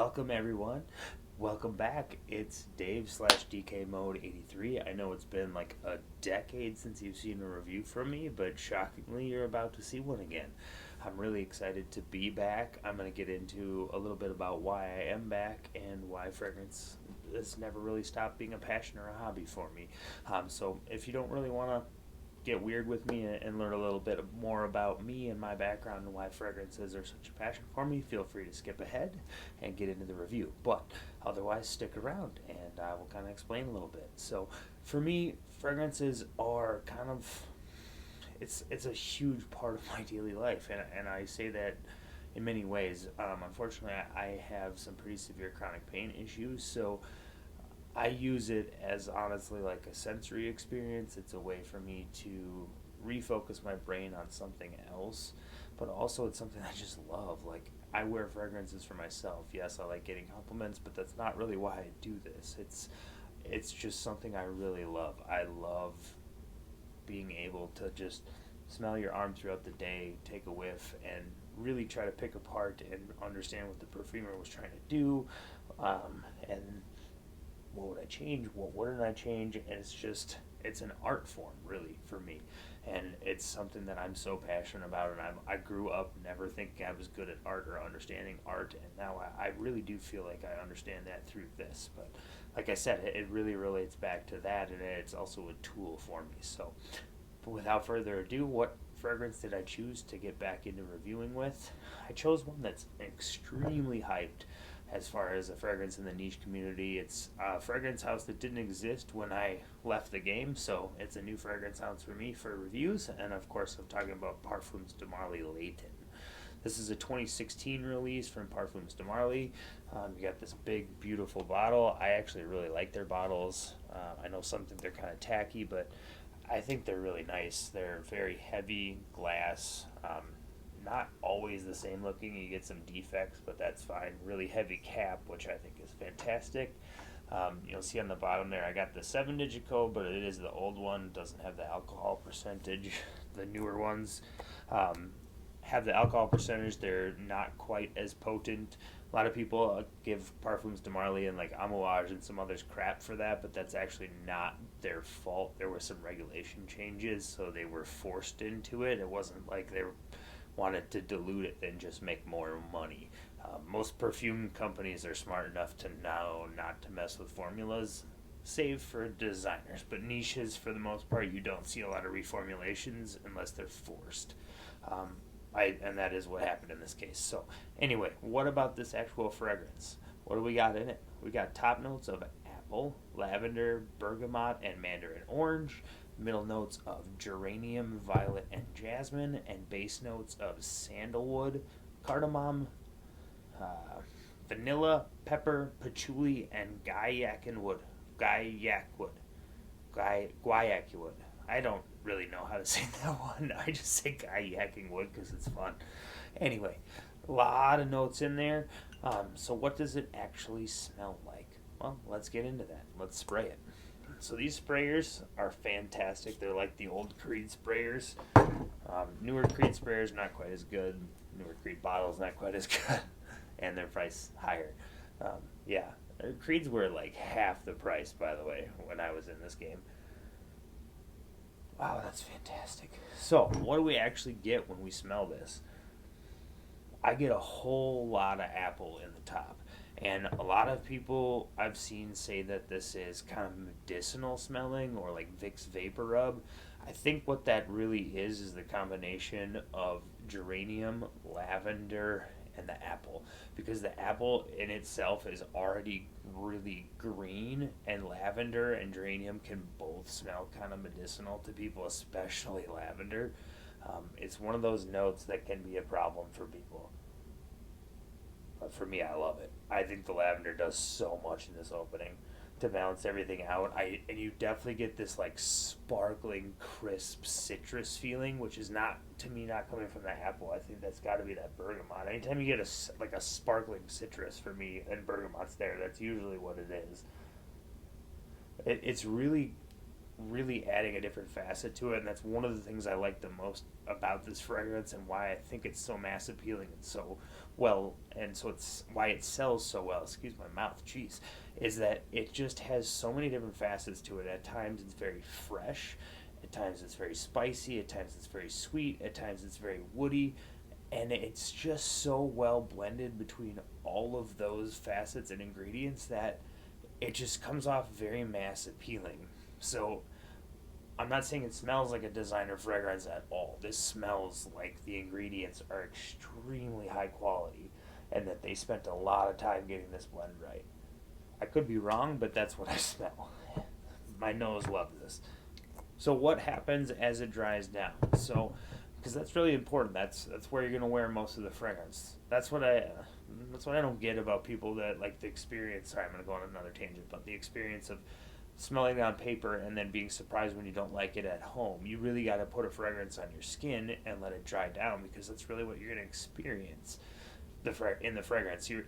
Welcome everyone. Welcome back. It's Dave slash DK Mode 83. I know it's been like a decade since you've seen a review from me, but shockingly, you're about to see one again. I'm really excited to be back. I'm going to get into a little bit about why I am back and why fragrance has never really stopped being a passion or a hobby for me. So if you don't really want to get weird with me and learn a little bit more about me and my background and why fragrances are such a passion for me, feel free to skip ahead and get into the review. But otherwise, stick around and I will kind of explain a little bit. So, for me, fragrances are kind of it's a huge part of my daily life, and I say that in many ways. Unfortunately, I have some pretty severe chronic pain issues, so I use it as honestly like a sensory experience. It's a way for me to refocus my brain on something else, but also it's something I just love. Like, I wear fragrances for myself. Yes, I like getting compliments, but that's not really why I do this. It's just something I really love. I love being able to just smell your arm throughout the day, take a whiff, and really try to pick apart and understand what the perfumer was trying to do, and what would I change, what wouldn't I change, and it's an art form really for me, and it's something that I'm so passionate about, and I grew up never thinking I was good at art or understanding art, and now I really do feel like I understand that through this. But like I said, it really relates back to that, and it's also a tool for me. So but without further ado, what fragrance did I choose to get back into reviewing with? I chose one that's extremely hyped as far as a fragrance in the niche community. It's a fragrance house that didn't exist when I left the game, so it's a new fragrance house for me for reviews. And of course, I'm talking about Parfums de Marly Layton. This is a 2016 release from Parfums de Marly. You got this big, beautiful bottle. I actually really like their bottles. I know some think they're kind of tacky, but I think they're really nice. They're very heavy glass. Not always the same looking. You get some defects, but that's fine. Really heavy cap, which I think is fantastic. You'll see on the bottom there, I got the 7-digit code, but it is the old one. Doesn't have the alcohol percentage. The newer ones have the alcohol percentage. They're not quite as potent. A lot of people give Parfums de Marly and like Amouage and some others crap for that, but that's actually not their fault. There were some regulation changes, so they were forced into it. It wasn't like they wanted to dilute it and just make more money. Most perfume companies are smart enough to know not to mess with formulas, save for designers. But niches, for the most part, you don't see a lot of reformulations unless they're forced. And that is what happened in this case. So anyway, what about this actual fragrance? What do we got in it? We got top notes of apple, lavender, bergamot, and mandarin orange. Middle notes of geranium, violet, and jasmine, and base notes of sandalwood, cardamom, vanilla, pepper, patchouli, and guiac wood. Guiac wood. I don't really know how to say that one. I just say guiac wood because it's fun. Anyway, a lot of notes in there. So what does it actually smell like? Well, let's get into that. Let's spray it. So these sprayers are fantastic. They're like the old Creed sprayers. Newer Creed sprayers, not quite as good. Newer Creed bottles, not quite as good. And their price higher. Yeah, Creeds were like half the price, by the way, when I was in this game. Wow, that's fantastic. So, what do we actually get when we smell this? I get a whole lot of apple in the top. And a lot of people I've seen say that this is kind of medicinal smelling or like Vicks Vapor Rub. I think what that really is the combination of geranium, lavender, and the apple. Because the apple in itself is already really green, and lavender and geranium can both smell kind of medicinal to people, especially lavender. It's one of those notes that can be a problem for people. But for me, I love it. I think the lavender does so much in this opening to balance everything out. And you definitely get this like sparkling, crisp citrus feeling, which is not, to me, not coming from the apple. I think that's got to be that bergamot. Anytime you get a sparkling citrus, for me, and bergamot's there, that's usually what it is. It's really really adding a different facet to it, and that's one of the things I like the most about this fragrance and why I think it's so mass appealing and so well, and so it's why it sells so well. Excuse my mouth, jeez, is that it just has so many different facets to it. At times it's very fresh, at times it's very spicy, at times it's very sweet, at times it's very woody, and it's just so well blended between all of those facets and ingredients that it just comes off very mass appealing. So I'm not saying it smells like a designer fragrance at all. This smells like the ingredients are extremely high quality and that they spent a lot of time getting this blend right. I could be wrong, but that's what I smell. My nose loves this. So what happens as it dries down? So, because that's really important. That's where you're gonna wear most of the fragrance. That's what I don't get about people that like the experience. Sorry, I'm gonna go on another tangent, but the experience of smelling it on paper and then being surprised when you don't like it at home. You really got to put a fragrance on your skin and let it dry down, because that's really what you're going to experience in the fragrance. You're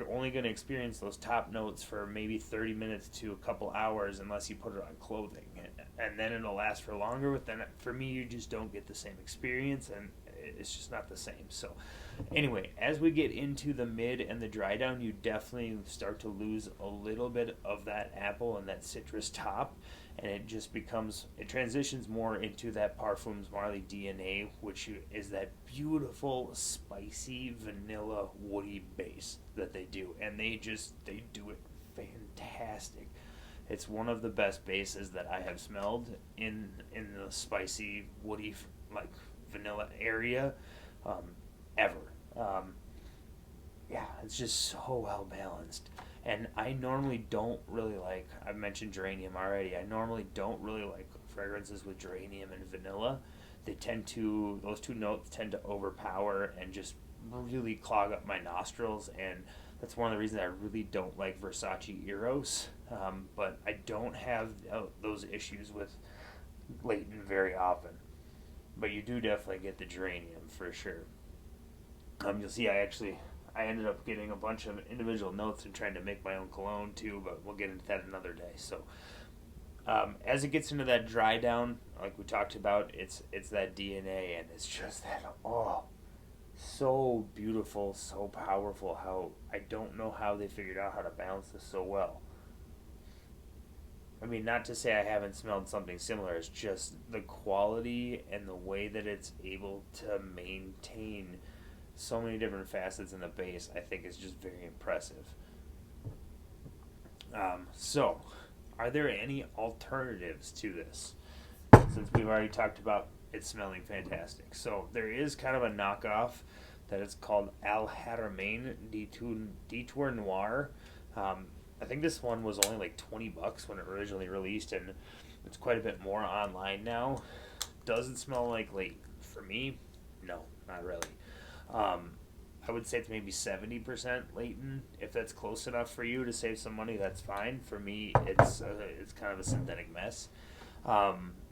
only going to experience those top notes for maybe 30 minutes to a couple hours unless you put it on clothing, and then it'll last for longer. But then for me, you just don't get the same experience, and it's just not the same. So anyway, as we get into the mid and the dry down, you definitely start to lose a little bit of that apple and that citrus top, and it transitions more into that Parfums Marley DNA, which is that beautiful spicy vanilla woody base that they do, and they do it fantastic. It's one of the best bases that I have smelled in the spicy woody like vanilla area ever. Yeah, it's just so well balanced. And I normally don't really like, I've mentioned geranium already, I normally don't really like fragrances with geranium and vanilla. Those two notes tend to overpower and just really clog up my nostrils, and that's one of the reasons I really don't like Versace Eros. But I don't have those issues with Layton very often. But you do definitely get the geranium for sure. You'll see I ended up getting a bunch of individual notes and trying to make my own cologne too, but we'll get into that another day. So as it gets into that dry down, like we talked about, it's that DNA, and it's just that, so beautiful, so powerful. How I don't know how they figured out how to balance this so well. I mean, not to say I haven't smelled something similar. It's just the quality and the way that it's able to maintain so many different facets in the base, I think, is just very impressive. So, are there any alternatives to this? Since we've already talked about it smelling fantastic. So, there is kind of a knockoff that is called Al Haramain Detour Noir. I think this one was only like $20 when it originally released, and it's quite a bit more online now. Does it smell like Layton? For me, no, not really. I would say it's maybe 70% Layton. If that's close enough for you to save some money, that's fine. For me, it's kind of a synthetic mess.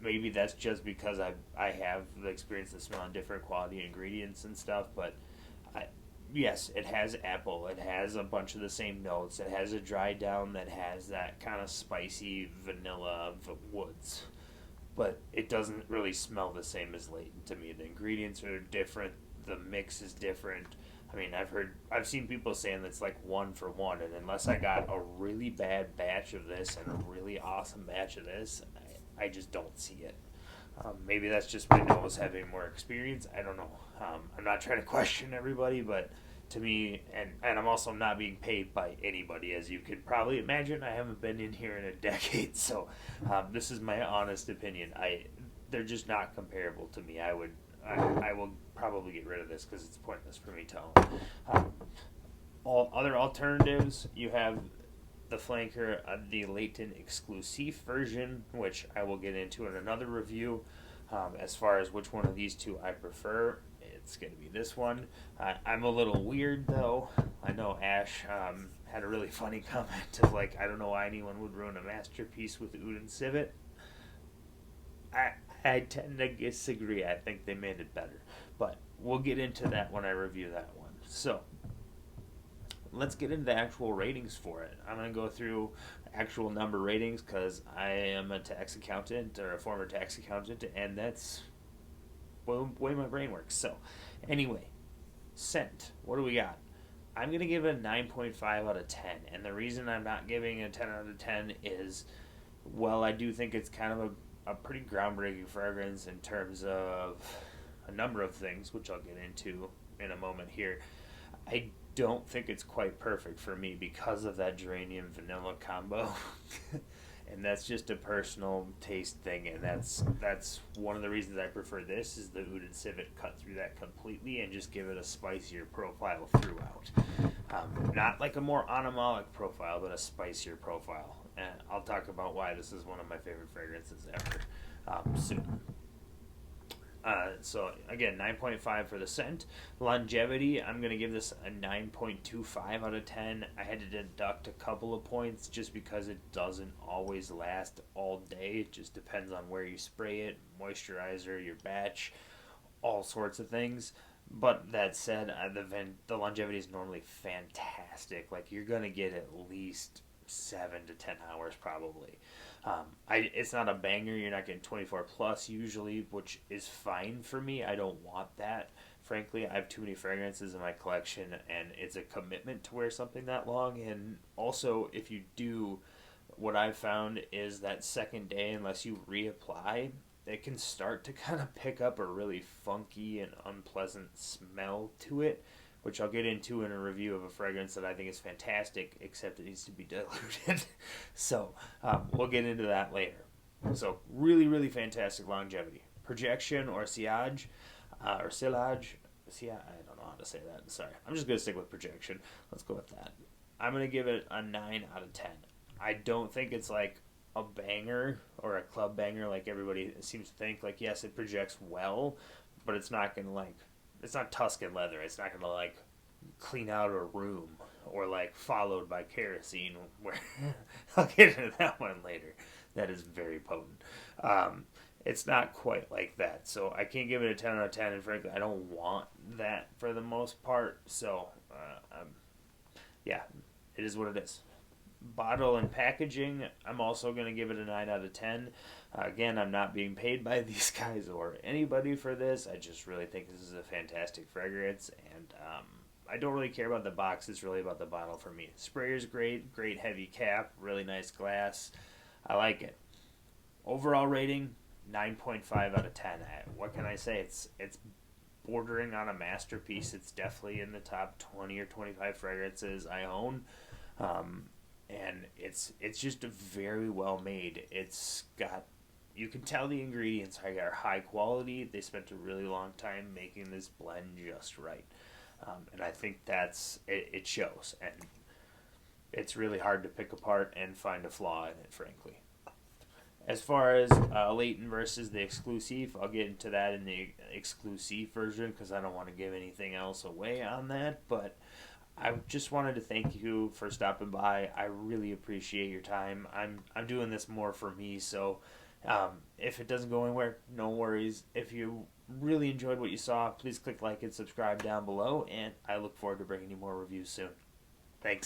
Maybe that's just because I have the experience of smelling different quality ingredients and stuff, but yes, it has apple. It has a bunch of the same notes. It has a dry down that has that kind of spicy vanilla woods. But it doesn't really smell the same as Layton to me. The ingredients are different. The mix is different. I mean, I've seen people saying that's like 1-for-1, and unless I got a really bad batch of this and a really awesome batch of this, I just don't see it. Maybe that's just my nose having more experience. I don't know. I'm not trying to question everybody, but to me, and I'm also not being paid by anybody, as you could probably imagine. I haven't been in here in a decade, so this is my honest opinion. They're just not comparable to me. I will probably get rid of this because it's pointless for me to own. All other alternatives, you have the flanker, the Layton exclusive version, which I will get into in another review. As far as which one of these two I prefer, it's going to be this one. I'm a little weird, though. I know Ash had a really funny comment of like, I don't know why anyone would ruin a masterpiece with Oud and Civet. I tend to disagree. I think they made it better. But we'll get into that when I review that one. So, let's get into the actual ratings for it. I'm going to go through actual number ratings because I am a tax accountant or a former tax accountant, and that's the way my brain works. So, anyway, scent. What do we got? I'm going to give it a 9.5 out of 10. And the reason I'm not giving it a 10 out of 10 is, well, I do think it's kind of a pretty groundbreaking fragrance in terms of a number of things, which I'll get into in a moment here. I don't think it's quite perfect for me because of that geranium vanilla combo. And that's just a personal taste thing, and that's one of the reasons I prefer this is the Oud and Civet cut through that completely and just give it a spicier profile throughout. Not like a more animalic profile, but a spicier profile. And I'll talk about why this is one of my favorite fragrances ever soon. So again, 9.5 for the scent. Longevity, I'm going to give this a 9.25 out of 10. I had to deduct a couple of points just because it doesn't always last all day. It just depends on where you spray it, moisturizer, your batch, all sorts of things. But that said, the longevity is normally fantastic. Like, you're going to get at least 7 to 10 hours probably. It's not a banger. You're not getting 24 plus usually, which is fine for me. I don't want that. Frankly, I have too many fragrances in my collection, and it's a commitment to wear something that long. And also, if you do, what I've found is that second day, unless you reapply, it can start to kind of pick up a really funky and unpleasant smell to it, which I'll get into in a review of a fragrance that I think is fantastic, except it needs to be diluted. So we'll get into that later. So really, really fantastic longevity. Projection or sillage, I don't know how to say that. Sorry. I'm just going to stick with projection. Let's go with that. I'm going to give it a 9 out of 10. I don't think it's like a banger or a club banger like everybody seems to think. Like, yes, it projects well, but it's not going to it's not Tuscan leather. It's not going to clean out a room or followed by kerosene. Where I'll get into that one later. That is very potent. It's not quite like that. So I can't give it a 10 out of 10. And frankly, I don't want that for the most part. So yeah, it is what it is. Bottle and packaging, I'm also going to give it a 9 out of 10. Again, I'm not being paid by these guys or anybody for this. I just really think this is a fantastic fragrance, and I don't really care about the box. It's really about the bottle for me. Sprayer's great heavy cap, really nice glass. I like it. Overall rating, 9.5 out of 10. What can I say? It's bordering on a masterpiece. It's definitely in the top 20 or 25 fragrances I own. And it's just very well made. It's got, you can tell the ingredients are high quality. They spent a really long time making this blend just right. And I think it shows. And it's really hard to pick apart and find a flaw in it, frankly. As far as Layton versus the exclusive, I'll get into that in the exclusive version because I don't want to give anything else away on that. But I just wanted to thank you for stopping by. I really appreciate your time. I'm doing this more for me, so if it doesn't go anywhere, no worries. If you really enjoyed what you saw, please click like and subscribe down below, and I look forward to bringing you more reviews soon.